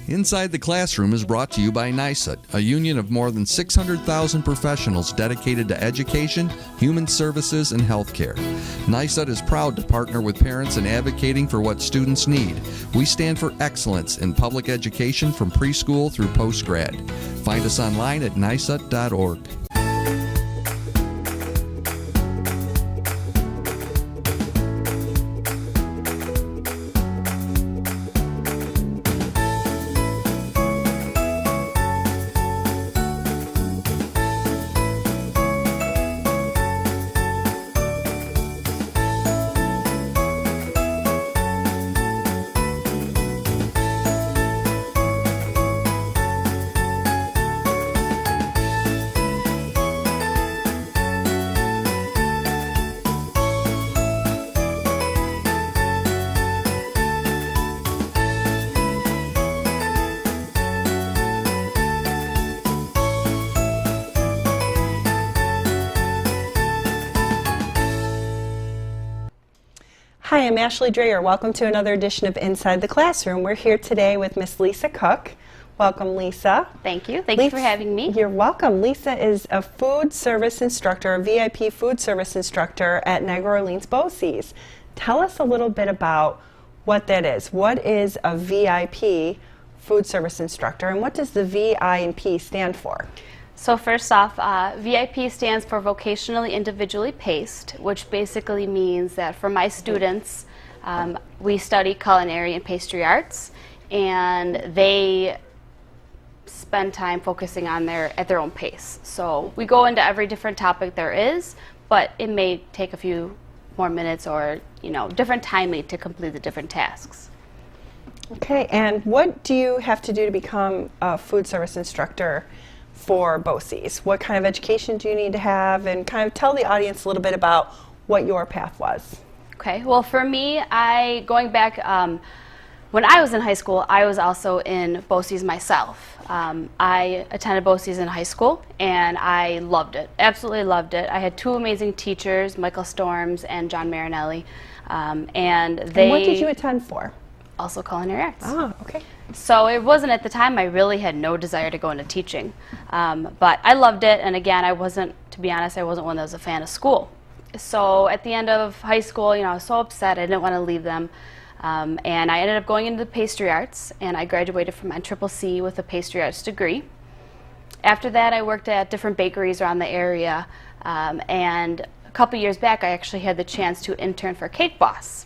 Inside the Classroom is brought to you by NYSUT, a union of more than 600,000 professionals dedicated to education, human services, and healthcare. NYSUT is proud to partner with parents in advocating for what students need. We stand for excellence in public education from preschool through post-grad. Find us online at nysut.org. Hi, I'm Ashli Dreher. Welcome to another edition of Inside the Classroom. We're here today with Miss Lisa Cook. Welcome, Lisa. Thank you. Thank you for having me. You're welcome. Lisa is a food service instructor, a VIP food service instructor at Niagara Orleans BOCES. Tell us a little bit about what that is. What is a VIP food service instructor, and what does the VI and P stand for? So first off, VIP stands for Vocationally Individually Paced, which basically means that for my students, we study culinary and pastry arts, and they spend time focusing on at their own pace. So we go into every different topic there is, but it may take a few more minutes or different timing to complete the different tasks. Okay, and what do you have to do to become a food service instructor for BOCES? What kind of education do you need to have, and kind of tell the audience a little bit about what your path was? Okay, well for me, going back when I was in high school, I was also in BOCES myself. I attended BOCES in high school and I loved it, absolutely loved it. I had two amazing teachers, Michael Storms and John Marinelli, and what did you attend for? Also culinary arts. Oh, okay. So it wasn't at the time, I really had no desire to go into teaching. But I loved it, and again, to be honest, I wasn't one that was a fan of school. So at the end of high school, I was so upset, I didn't want to leave them. And I ended up going into the pastry arts, and I graduated from NCCC with a pastry arts degree. After that, I worked at different bakeries around the area, and a couple years back, I actually had the chance to intern for Cake Boss.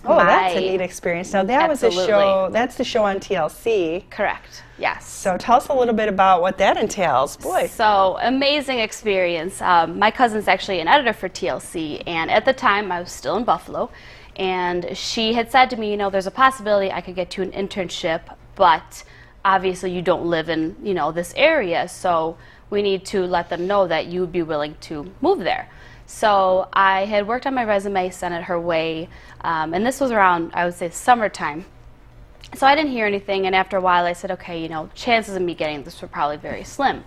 Oh, that's a neat experience. Now that was a show, that's the show on TLC. Correct, yes. So tell us a little bit about what that entails. Boy. So, amazing experience. My cousin's actually an editor for TLC, and at the time I was still in Buffalo, and she had said to me, there's a possibility I could get you an internship, but obviously you don't live in, this area, so we need to let them know that you would be willing to move there. So I had worked on my resume, sent it her way, and this was around, I would say, summertime. So I didn't hear anything, and after a while I said, okay, chances of me getting this were probably very slim.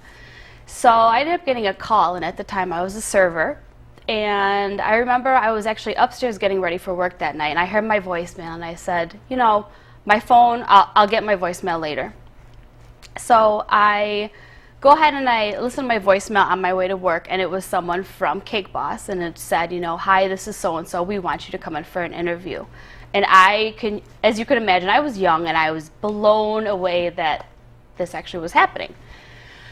So I ended up getting a call, and at the time I was a server, and I remember I was actually upstairs getting ready for work that night, and I heard my voicemail, and I said, my phone, I'll get my voicemail later. So I go ahead and I listened to my voicemail on my way to work, and it was someone from Cake Boss, and it said, hi, this is so-and-so, we want you to come in for an interview. And as you can imagine, I was young, and I was blown away that this actually was happening.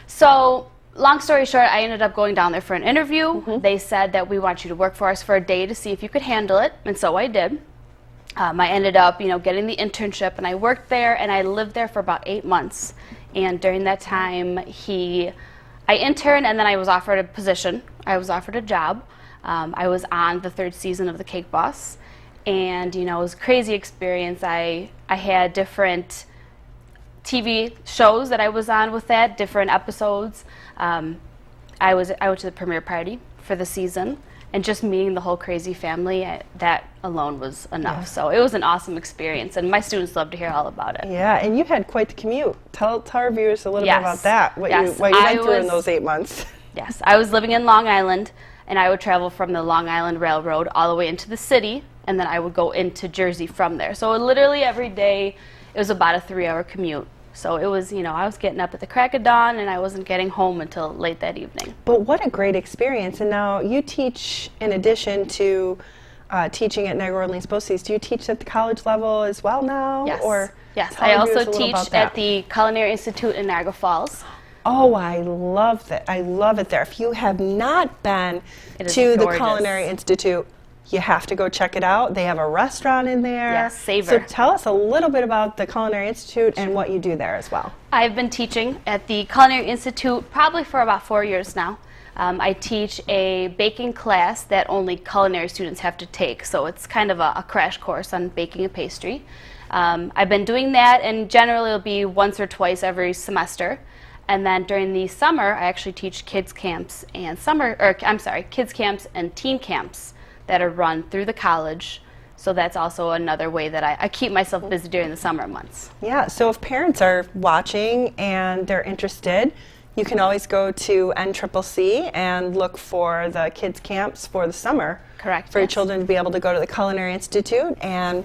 So, long story short, I ended up going down there for an interview. Mm-hmm. They said that we want you to work for us for a day to see if you could handle it, and so I did. I ended up, getting the internship, and I worked there, and I lived there for about 8 months. And during that time, I interned, and then I was offered a position. I was offered a job. I was on the 3rd season of the Cake Boss, and it was a crazy experience. I had different TV shows that I was on with that, different episodes. I went to the premiere party for the season, and just meeting the whole crazy family, that alone was enough. Yeah. So it was an awesome experience, and my students love to hear all about it. Yeah, and you had quite the commute. Tell our viewers a little bit about that, what you went through in those 8 months. Yes, I was living in Long Island, and I would travel from the Long Island Railroad all the way into the city, and then I would go into Jersey from there. So literally every day, it was about a 3-hour commute. So it was, I was getting up at the crack of dawn and I wasn't getting home until late that evening. But what a great experience. And now you teach, in addition to teaching at Niagara Orleans BOCES, do you teach at the college level as well now? Yes. Or yes, tell I our viewers also a little teach about that. at the Culinary Institute in Niagara Falls. Oh, I love that. I love it there. If you have not been It is to the gorgeous. Culinary Institute, you have to go check it out. They have a restaurant in there. Yes, Savor. So tell us a little bit about the Culinary Institute and what you do there as well. I've been teaching at the Culinary Institute probably for about 4 years now. I teach a baking class that only culinary students have to take, so it's kind of a crash course on baking and pastry. I've been doing that, and generally it'll be once or twice every semester. And then during the summer, I actually teach kids camps and kids camps and teen camps that are run through the college. So that's also another way that I keep myself busy during the summer months. Yeah, so if parents are watching and they're interested, you can always go to NCCC and look for the kids camps for the summer. Correct, For your yes. children to be able to go to the Culinary Institute and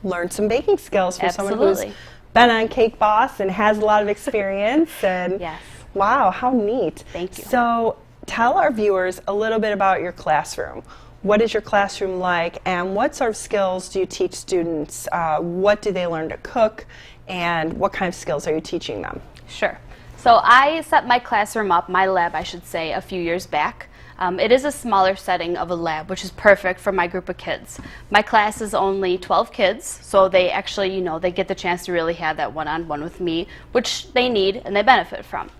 learn some baking skills from someone who's Absolutely. been on Cake Boss and has a lot of experience. And Yes. wow, how neat. Thank you. So tell our viewers a little bit about your classroom. What is your classroom like, and what sort of skills do you teach students? What do they learn to cook, and what kind of skills are you teaching them? Sure. So I set my classroom up, my lab I should say, a few years back. It is a smaller setting of a lab, which is perfect for my group of kids. My class is only 12 kids, so they actually, they get the chance to really have that one-on-one with me, which they need and they benefit from.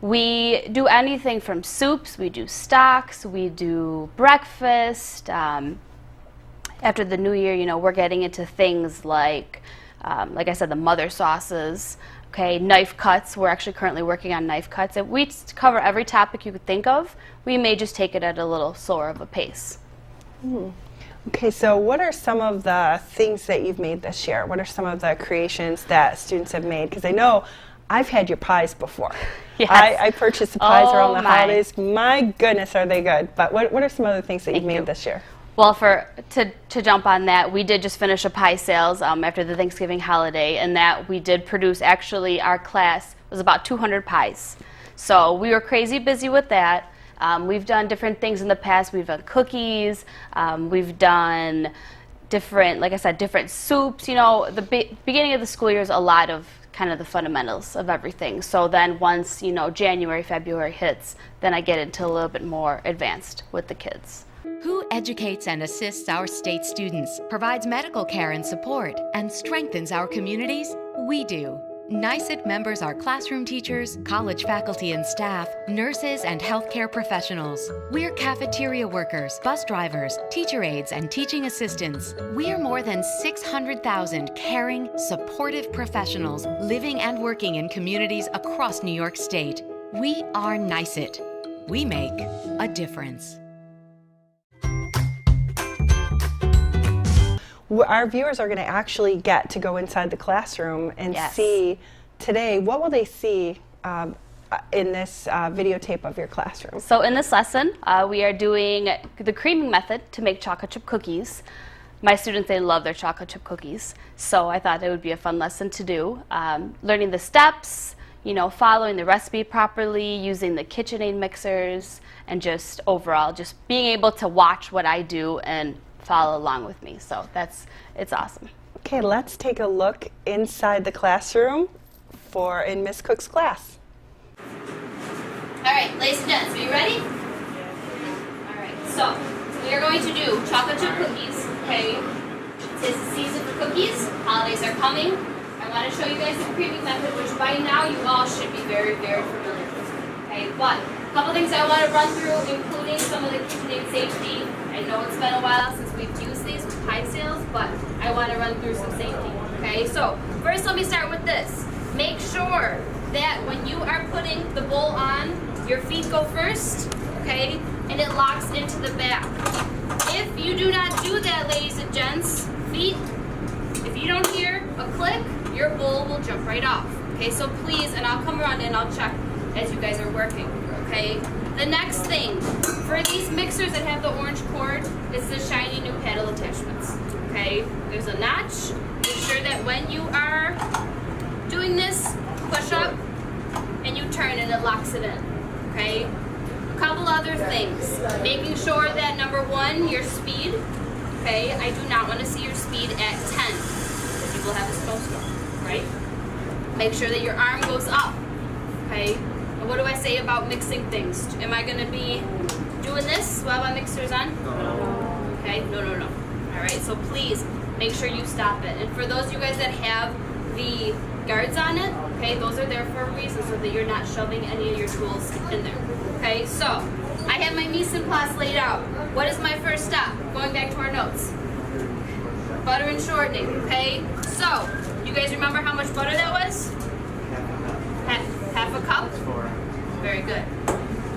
We do anything from soups, we do stocks, we do breakfast. After the new year, we're getting into things like I said, the mother sauces. Okay, knife cuts. We're actually currently working on knife cuts. And we cover every topic you could think of. We may just take it at a little slower of a pace. Okay, so what are some of the things that you've made this year? What are some of the creations that students have made? Because I know I've had your pies before. Yes. I purchased the pies Oh, around the my. holidays. My goodness, are they good. But what are some other things that you've Thank made you. this year? Well, to jump on that, we did just finish a pie sales after the Thanksgiving holiday, and that we did produce, actually, our class was about 200 pies. So we were crazy busy with that. We've done different things in the past. We've done cookies. We've done different, like I said, different soups. The beginning of the school year is a lot of kind of the fundamentals of everything. So then once, January, February hits, then I get into a little bit more advanced with the kids. Who educates and assists our state students, provides medical care and support, and strengthens our communities? We do. NYSUT members are classroom teachers, college faculty and staff, nurses, and healthcare professionals. We're cafeteria workers, bus drivers, teacher aides, and teaching assistants. We're more than 600,000 caring, supportive professionals living and working in communities across New York State. We are NYSUT. We make a difference. Our viewers are going to actually get to go inside the classroom and Yes. see today, what will they see in this videotape of your classroom? So in this lesson, we are doing the creaming method to make chocolate chip cookies. My students, they love their chocolate chip cookies, so I thought it would be a fun lesson to do. Learning the steps, following the recipe properly, using the KitchenAid mixers, and just overall, just being able to watch what I do and follow along with me. So it's awesome. Okay, let's take a look inside the classroom in Miss Cook's class. All right, ladies and gents, are you ready? All right, so we are going to do chocolate chip cookies, okay? It's the season for cookies. Holidays are coming. I want to show you guys the creaming method, which by now you all should be very, very familiar with, okay? But a couple things I want to run through, including some of the KitchenAid safety. I know it's been a while since we've used these with pie sales, but I want to run through some safety, okay? So first, let me start with this. Make sure that when you are putting the bowl on, your feet go first, okay? And it locks into the back. If you do not do that, ladies and gents, feet, if you don't hear a click, your bowl will jump right off, okay? So please, and I'll come around and I'll check as you guys are working, okay? The next thing, for these mixers that have the orange cord, it's the shiny new paddle attachments, okay? There's a notch. Make sure that when you are and it locks it in, okay? A couple other things. Making sure that number one, your speed, okay? I do not want to see your speed at 10 because you will have a snowstorm, right? Make sure that your arm goes up, okay? And what do I say about mixing things? Am I going to be doing this while my mixer's on? No. Okay, no. All right, so please make sure you stop it. And for those of you guys that have the guards on it, okay, those are there for a reason so that you're not shoving any of your tools in there. Okay, so I have my mise en place laid out. What is my first step? Going back to our notes. Butter and shortening, okay? So, you guys remember how much butter that was? Half a cup? Very good.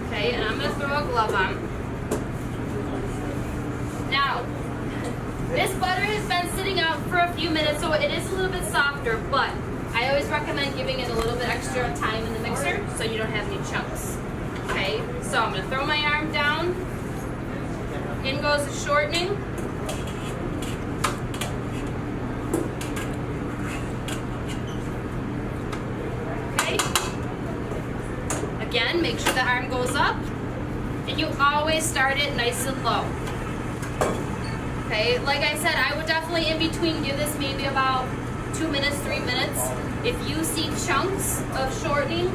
Okay, and I'm gonna throw a glove on. Now, this butter has been sitting out for a few minutes, so it is a little bit softer, but I always recommend giving it a little bit extra time in the mixer so you don't have any chunks. Okay, so I'm gonna throw my arm down. In goes the shortening. Okay. Again, make sure the arm goes up. And you always start it nice and low. Okay, like I said, I would definitely in between give this maybe about 2 minutes, 3 minutes. If you see chunks of shortening,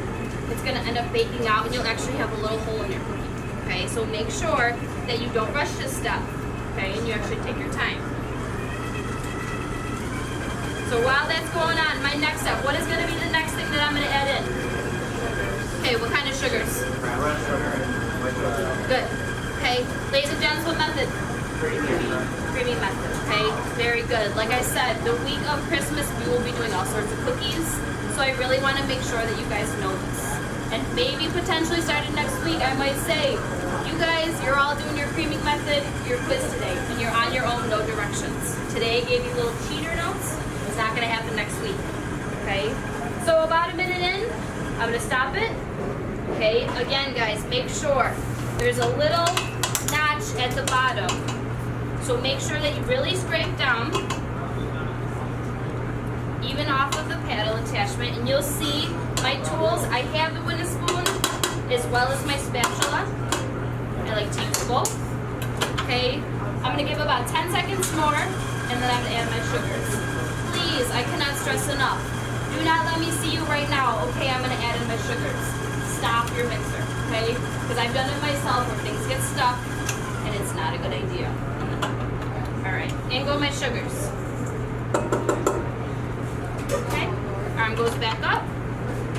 it's gonna end up baking out and you'll actually have a little hole in your cookie. Okay, so make sure that you don't rush this step, okay, and you actually take your time. So while that's going on, my next step, what is gonna be the next thing that I'm gonna add in? Okay, what kind of sugars? Good. Okay, ladies and gents, what method? Creamy method, okay? Very good. Like I said, the week of Christmas, we will be doing all sorts of cookies, so I really want to make sure that you guys know this. And maybe potentially starting next week, I might say, you guys, you're all doing your creaming method, your quiz today, and you're on your own, no directions. Today I gave you little cheater notes. It's not going to happen next week, okay? So about a minute in, I'm going to stop it. Okay, again, guys, make sure there's a little notch at the bottom. So make sure that you really scrape down, even off of the paddle attachment, and you'll see my tools. I have the wooden spoon as well as my spatula. I like to use both. Okay, I'm gonna give about 10 seconds more, and then I'm gonna add my sugars. Please, I cannot stress enough. Do not let me see you right now. Okay, I'm gonna add in my sugars. Stop your mixer, okay? Because I've done it myself where things get stuck, and it's not a good idea. All right, in go my sugars. Okay, arm goes back up,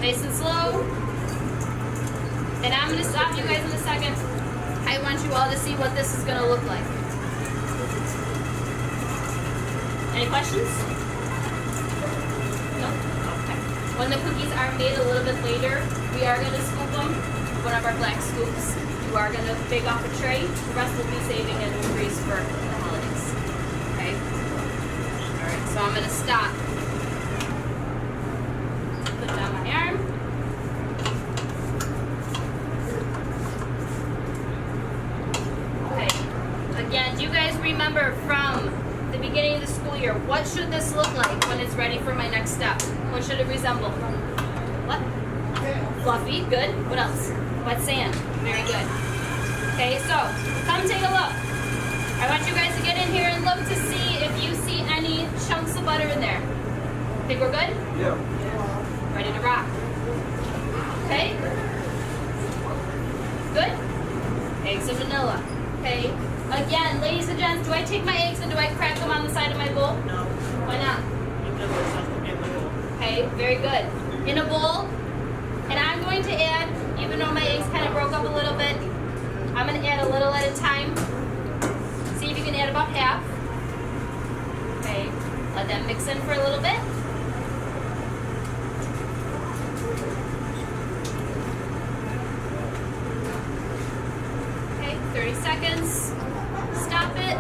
nice and slow. And I'm gonna stop you guys in a second. I want you all to see what this is gonna look like. Any questions? No? Okay. When the cookies are made a little bit later, we are gonna scoop them, one of our black scoops. You are gonna bake off a tray. The rest will be saving in the freeze for the holidays. Okay? Alright, so I'm gonna stop. Put down my arm. Okay. Again, do you guys remember from the beginning of the school year, what should this look like when it's ready for my next step? What should it resemble? What? Fluffy, good. What else? Wet sand, very good. Okay, so come take a look. I want you guys to get in here and look to see if you see any chunks of butter in there. Think we're good? Yeah. Ready to rock. Okay? Good? Eggs and vanilla. Okay? Again, ladies and gents, do I take my eggs and do I crack them on the side of my bowl? No. Why not? Because there's something in the bowl. Okay, very good. In a bowl, and I'm going to add, even though my eggs kind of broke up a little bit, I'm going to add a little at a time. See if you can add about half. Okay, let that mix in for a little bit. Okay, 30 seconds. Stop it.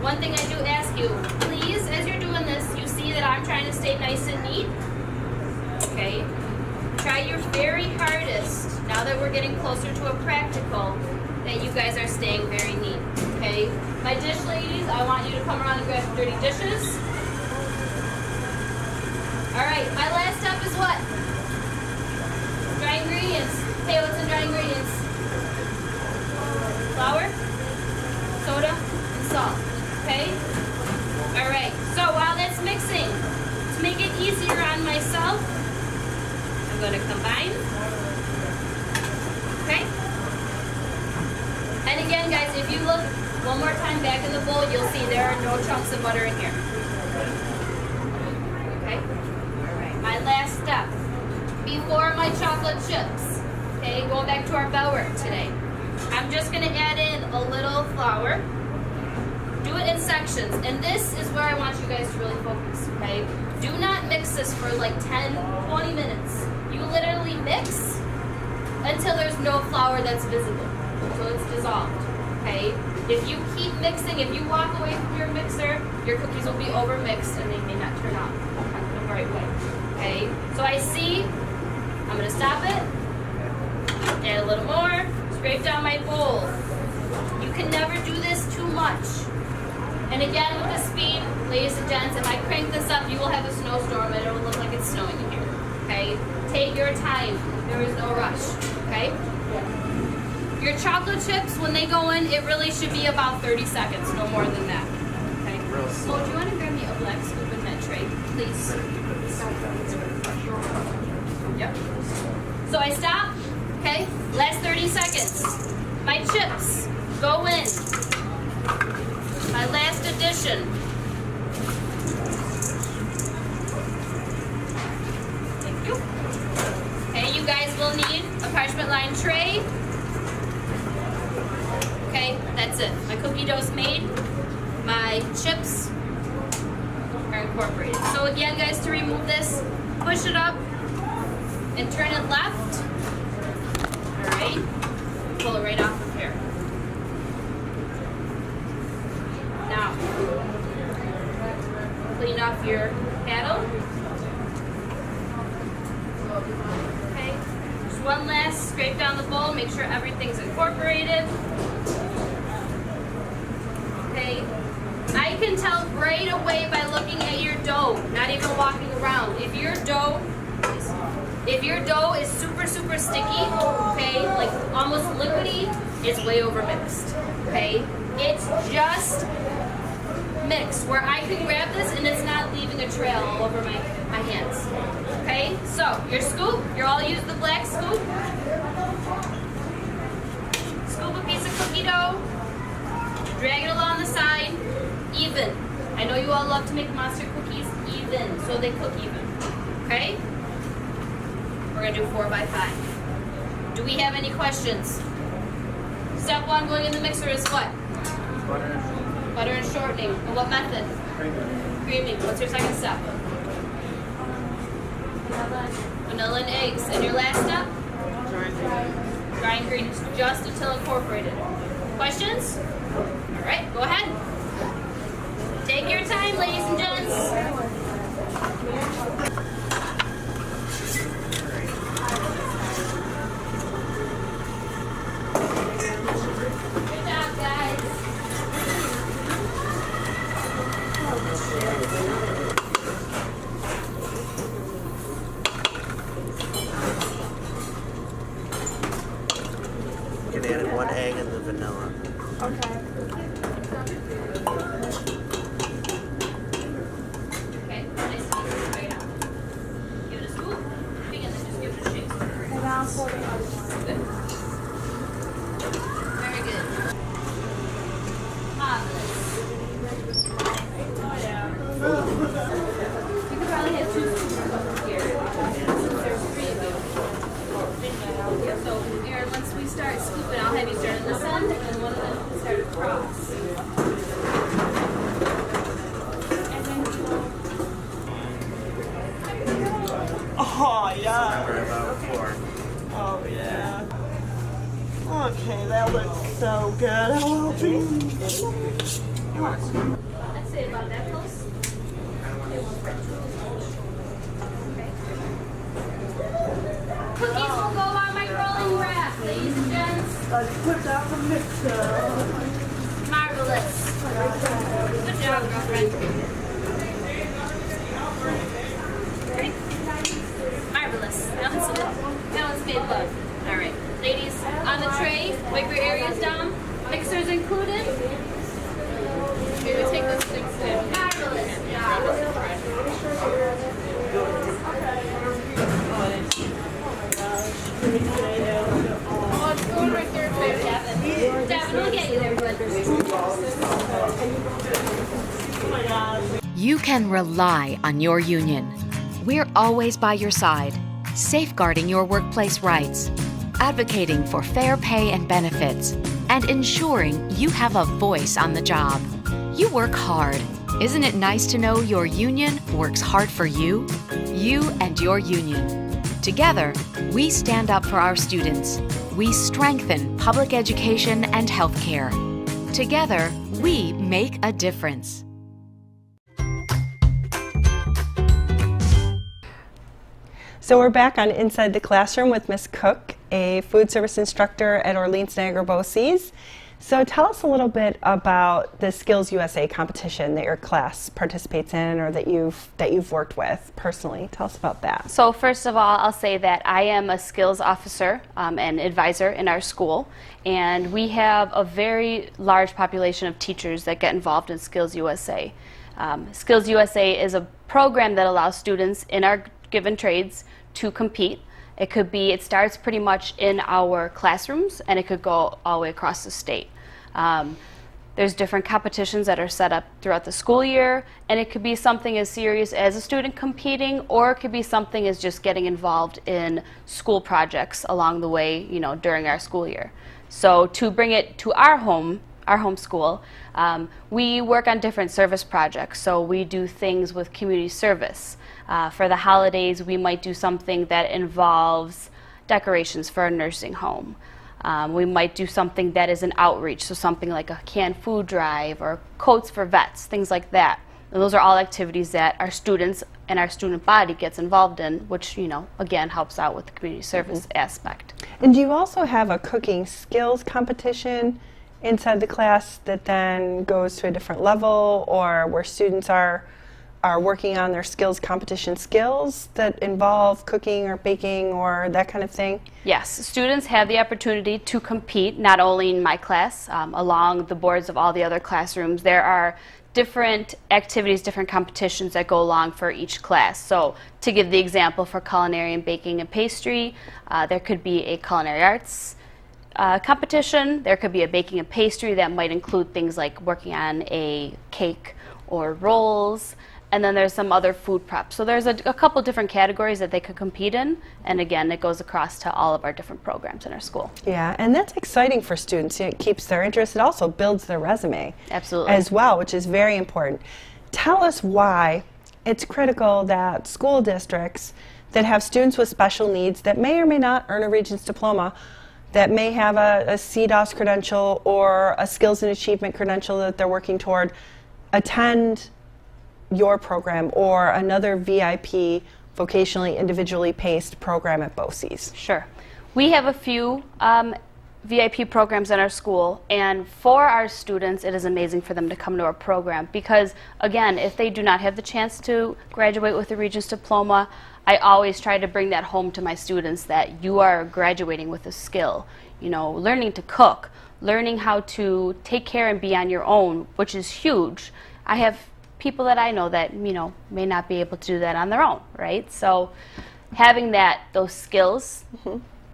One thing I do ask you, please, as you're doing this, you see that I'm trying to stay nice and neat. Okay? Try your very hardest, now that we're getting closer to a practical, Okay, you guys are staying very neat. Okay, my dish ladies, I want you to come around and grab some dirty dishes. All right, my last step is what? Dry ingredients. Hey, what's in dry ingredients? Flour, soda, and salt. Okay? All right, so while that's mixing, to make it easier on myself, I'm going to combine. Okay? And again, guys, if you look one more time back in the bowl, you'll see there are no chunks of butter in here. Okay? All right, my last step. Before my chocolate chips, okay, going back to our bell work today, I'm just going to add in a little flour. Do it in sections, and this is where I want you guys to really focus, okay? Do not mix this for like 10, 20 minutes. You literally mix until there's no flour that's visible, so it's dissolved, okay? If you keep mixing, if you walk away from your mixer, your cookies will be overmixed and they may not turn out the right way, okay? So I see, I'm gonna stop it, add a little more, scrape down my bowl. You can never do this too much. And again, with the speed, ladies and gents, if I crank this up, you will have a snowstorm and it will look like it's snowing in here, okay? Take your time. There is no rush, okay? Your chocolate chips, when they go in, it really should be about 30 seconds, no more than that, okay? So do you want to grab me a black scoop in that tray, please? Yep. So I stop, okay? Last 30 seconds. My chips go in. My last addition. Thank you. Okay, you guys will need a parchment lined tray. Okay, that's it. My cookie dough's made. My chips are incorporated. So again, guys, to remove this, push it up and turn it left. All right, pull it right off of here. Now, clean off your paddle. Okay, just one last scrape down the bowl, make sure everything's incorporated. Okay, I can tell right away by looking at your dough, not even walking around. If your dough is super, super sticky, okay, like almost liquidy, it's way over mixed, okay? It's just mixed, where I can grab this and it's not leaving a trail all over my hands, okay? So, your scoop, you'll all use the black scoop. Scoop a piece of cookie dough, drag it along the side, even. I know you all love to make monster cookies even, so they cook even, okay? We're gonna do 4 by 5. Do we have any questions? Step 1 going in the mixer is what? Butter and shortening. And what method? Creaming. What's your second step? Vanilla and eggs. And your last step? Dry ingredients. Just until incorporated. Questions? All right, go ahead. Take your time, ladies and gents. Good job, guys. You can add in 1 egg and the vanilla. Okay. Okay, nice and easy, right out. Give it a scoop, and then just give it a shake. And now for the other one. Good. Very good. Marvelous. You could probably have 2 scoops here. There's 3 of them. So, Aaron, once we start scooping, I'll have you start on this end, and then one of them can start across. Oh, yeah. For about 4. Oh, yeah. Okay, that looks so good. I'm hoping. I'd say about that close. Cookies will go on my rolling rack, ladies and gents. Let's put down the mixer. Marvelous. Good job, girlfriend. Great. Marvelous. Now let's made love. All right. Ladies, on the tray, wipe your areas down. Mixers included. Here, we take those things in. Marvelous. Oh, it's going right there, Devin. Devin, we'll get you there, bud. Oh my gosh. You can rely on your union. We're always by your side, safeguarding your workplace rights, advocating for fair pay and benefits, and ensuring you have a voice on the job. You work hard. Isn't it nice to know your union works hard for you? You and your union. Together, we stand up for our students. We strengthen public education and healthcare. Together, we make a difference. So we're back on Inside the Classroom with Ms. Cook, a food service instructor at Orleans Niagara BOCES. So tell us a little bit about the Skills USA competition that your class participates in, or that you've worked with personally. Tell us about that. So first of all, I'll say that I am a skills officer and advisor in our school, and we have a very large population of teachers that get involved in Skills USA. Skills USA is a program that allows students in our given trades to compete. It starts pretty much in our classrooms, and it could go all the way across the state. There's different competitions that are set up throughout the school year, and it could be something as serious as a student competing, or it could be something as just getting involved in school projects along the way, during our school year. So to bring it to our home school, we work on different service projects. So we do things with community service. For the holidays, we might do something that involves decorations for a nursing home. We might do something that is an outreach, so something like a canned food drive or coats for vets, things like that. And those are all activities that our students and our student body gets involved in, which, again, helps out with the community service aspect. And do you also have a cooking skills competition inside the class that then goes to a different level, or where students are working on their skills competition skills that involve cooking or baking or that kind of thing? Yes, students have the opportunity to compete not only in my class, along the boards of all the other classrooms. There are different activities, different competitions that go along for each class. So to give the example for culinary and baking and pastry, there could be a culinary arts competition. There could be a baking and pastry that might include things like working on a cake or rolls. And then there's some other food prep. So there's a couple different categories that they could compete in. And again, it goes across to all of our different programs in our school. Yeah, and that's exciting for students. It keeps their interest. It also builds their resume. Absolutely. As well, which is very important. Tell us why it's critical that school districts that have students with special needs that may or may not earn a Regents diploma, that may have a CDOS credential or a Skills and Achievement credential that they're working toward, attend your program or another VIP, vocationally individually paced program at BOCES. Sure. We have a few VIP programs in our school, and for our students, it is amazing for them to come to our program because, again, if they do not have the chance to graduate with a Regents diploma, I always try to bring that home to my students that you are graduating with a skill. Learning to cook, learning how to take care and be on your own, which is huge. I have people that I know that, may not be able to do that on their own, right? So having those skills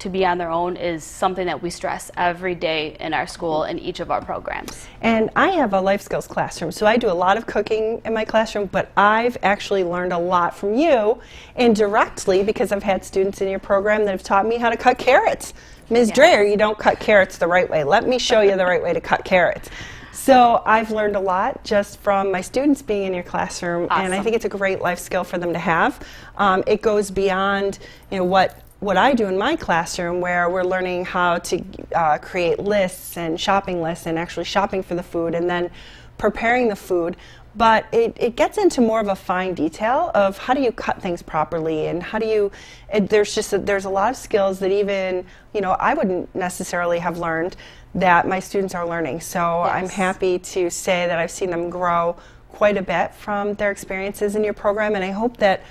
to be on their own is something that we stress every day in our school in each of our programs. And I have a life skills classroom, so I do a lot of cooking in my classroom, but I've actually learned a lot from you indirectly because I've had students in your program that have taught me how to cut carrots. Ms. Dreher, you don't cut carrots the right way. Let me show you the right way to cut carrots. So I've learned a lot just from my students being in your classroom, Awesome. And I think it's a great life skill for them to have. It goes beyond what I do in my classroom, where we're learning how to create lists and shopping lists and actually shopping for the food and then preparing the food. but it gets into more of a fine detail of how do you cut things properly, and how do you, there's a lot of skills that even, I wouldn't necessarily have learned that my students are learning. So Yes. I'm happy to say that I've seen them grow quite a bit from their experiences in your program, and I hope that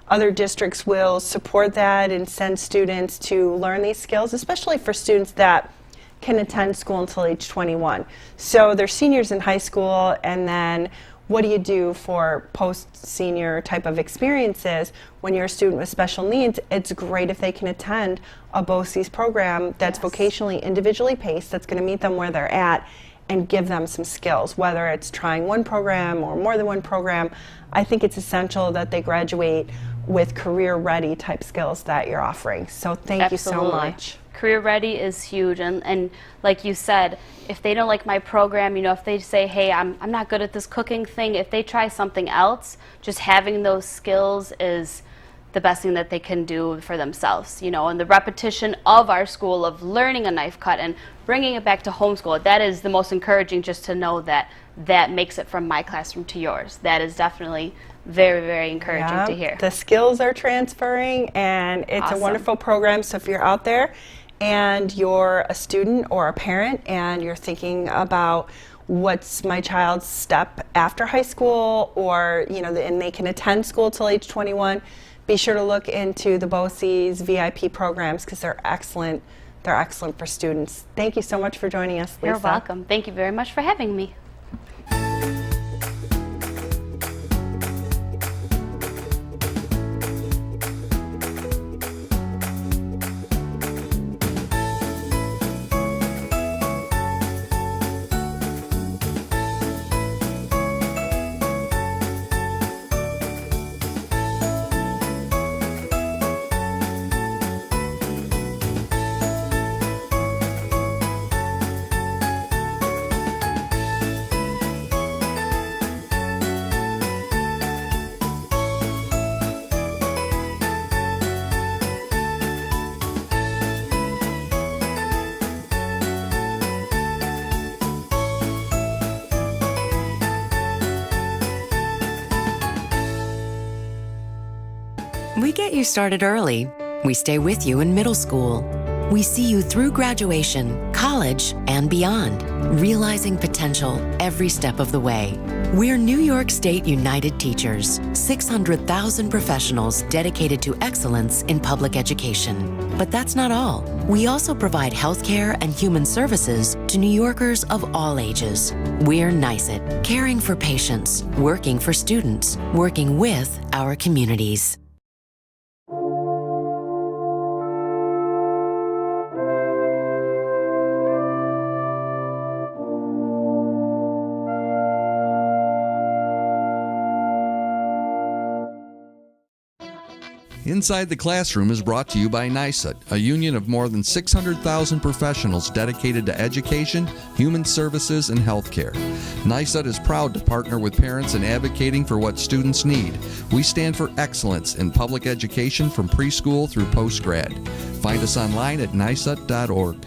other districts will support that and send students to learn these skills, especially for students that can attend school until age 21. So they're seniors in high school, and then what do you do for post-senior type of experiences when you're a student with special needs? It's great if they can attend a BOCES program that's Yes. vocationally, individually paced, that's going to meet them where they're at and give them some skills, whether it's trying one program or more than one program. I think it's essential that they graduate with career-ready type skills that you're offering. So thank you so Absolutely. much. Career ready is huge, and like you said, if they don't like my program, if they say, hey, I'm not good at this cooking thing, if they try something else, just having those skills is the best thing that they can do for themselves, and the repetition of our school of learning a knife cut and bringing it back to homeschool, that is the most encouraging, just to know that makes it from my classroom to yours. That is definitely very, very encouraging Yeah, to hear. the skills are transferring, and it's a Awesome. wonderful program. So if you're out there and you're a student or a parent and you're thinking about what's my child's step after high school, or and they can attend school till age 21, be sure to look into the BOCES VIP programs, because they're excellent. They're excellent for students. Thank you so much for joining us, Lisa. You're welcome. Thank you very much for having me. We get you started early. We stay with you in middle school. We see you through graduation, college, and beyond, realizing potential every step of the way. We're New York State United Teachers, 600,000 professionals dedicated to excellence in public education. But that's not all. We also provide healthcare and human services to New Yorkers of all ages. We're NYSET, caring for patients, working for students, working with our communities. Inside the Classroom is brought to you by NYSET, a union of more than 600,000 professionals dedicated to education, human services, and healthcare. NYSET is proud to partner with parents in advocating for what students need. We stand for excellence in public education from preschool through postgrad. Find us online at nyset.org.